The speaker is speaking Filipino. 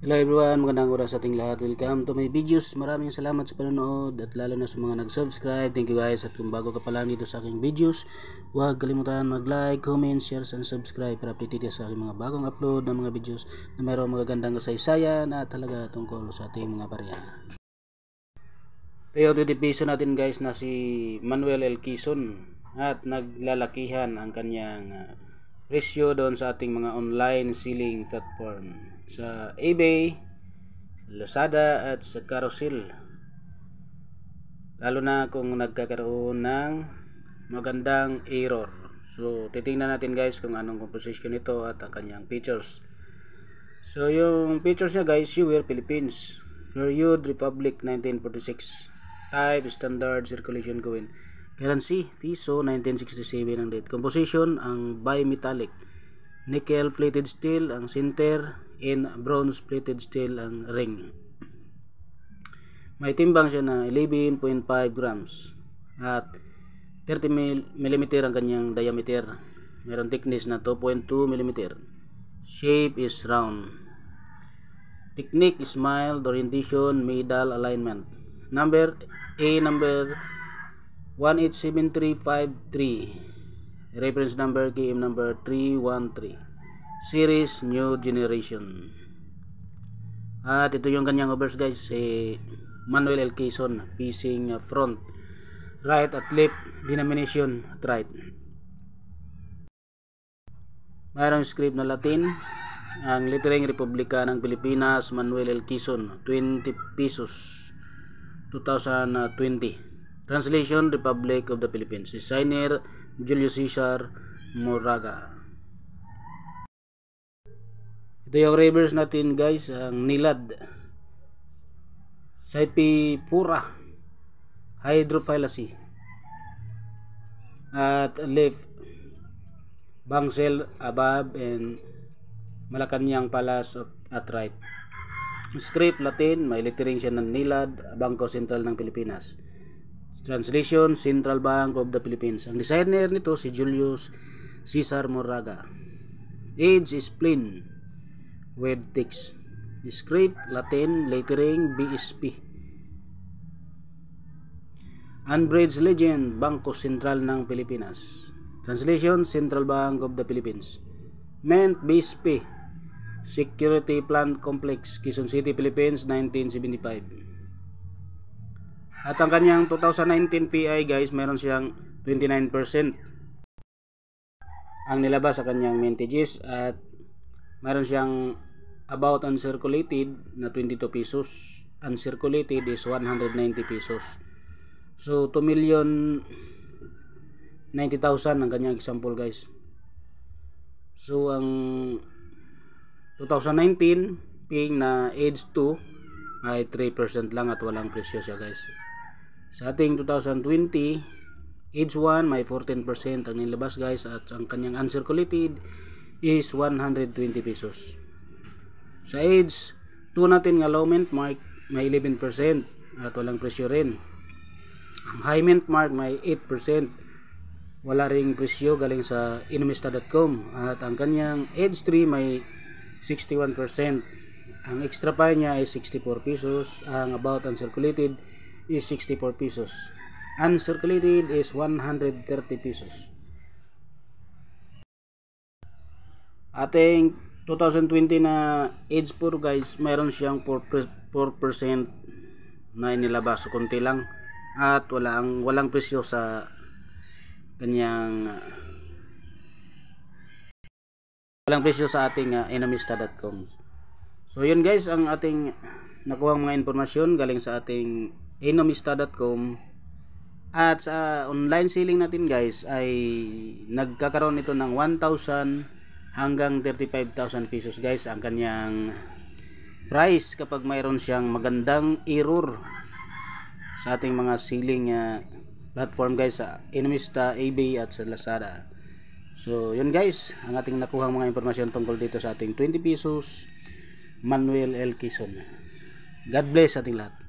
Hello everyone, magandang oras sa ating lahat. Welcome to my videos. Maraming salamat sa panonood at lalo na sa mga nag-subscribe. Thank you guys. At kung bago ka pa lang dito sa aking videos, huwag kalimutan mag-like, comment, share, and subscribe para updated sa aking mga bagong upload ng mga videos na mayroong magagandang kasaysayan at talaga tungkol sa ating mga barya. Tayo didivision natin guys na si Manuel L. Quezon at naglalakihan ang kanyang presyo doon sa ating mga online selling platform sa eBay, Lazada at sa Carousel, lalo na kung nagkakaroon ng magandang error. So titingnan natin guys kung anong composition nito at ang kanyang features. So yung features niya guys, Year Philippines, Period Republic 1946, Type Standard Circulation Coin, Currency Piso 1967 ang date, Composition ang bimetallic, Nickel plated steel ang center, and bronze plated steel ang ring. May timbang siya na 11.5 grams at 30 mm ang kanyang diameter. Meron thickness na 2.2 mm. Shape is round. Technique is mild, orientation, middle alignment. Number 187353. Reference number KM number 313. Series New Generation. At ito yung kanyang overs guys, si Manuel L. Quezon, facing front, right at left, denomination at right. Mayroong script na Latin, ang lettering Republika ng Pilipinas, Manuel L. Quezon, 20 pesos 2020. Translation, Republic of the Philippines. Designer Julio Cesar Moraga. Ito yung reverse natin guys, ang Nilad Saipipura Hydrophyllacy at left Bangsel above and Malacanang Palace at right. Script Latin, may lettering siya ng Nilad, Bangko Sentral ng Pilipinas. Translation, Central Bank of the Philippines. Ang designer nito si Julius Cesar Moraga. Age is plain with text. Script Latin, lettering BSP. Unbridged legend, Bangko Sentral ng Pilipinas. Translation, Central Bank of the Philippines. Meant BSP, Security Plant Complex, Quezon City, Philippines, 1975. At ang kanyang 2019 PI guys, meron siyang 29% ang nilabas sa kanyang mintages at meron siyang about uncirculated na 22 pesos. Uncirculated is 190 pesos. So 2,090,000 ang kanyang example guys. So ang 2019 paying na age 2 ay 3% lang at walang presyo siya guys. Sa ating 2020 age 1 may 14% ang nilabas guys at ang kanyang uncirculated is 120 pesos. Sa age 2 natin nga low mint mark may 11% at walang presyo rin. Ang high mint mark may 8%, wala ring presyo galing sa Inumista.com at ang kanyang age 3 may 61%. Ang extra pay niya ay 64 pesos. Ang about uncirculated is 64 pesos. Uncirculated is 130 pesos. Ating 2020 na age 4 guys, mayroon siyang 4% na inilabas. So konti lang at walang presyo sa kanyang walang presyo sa ating Inumista.com. So yun guys ang ating nakuhang mga impormasyon galing sa ating Inumista.com. At sa online selling natin guys ay nagkakaroon ito ng 1,000 hanggang 35,000 pesos guys ang kanyang price kapag mayroon siyang magandang error sa ating mga selling platform guys sa Inumista, eBay at sa Lazada. So yun guys ang ating nakuhang mga impormasyon tungkol dito sa ating 20 pesos Manuel L. Quezon. God bless ating lahat.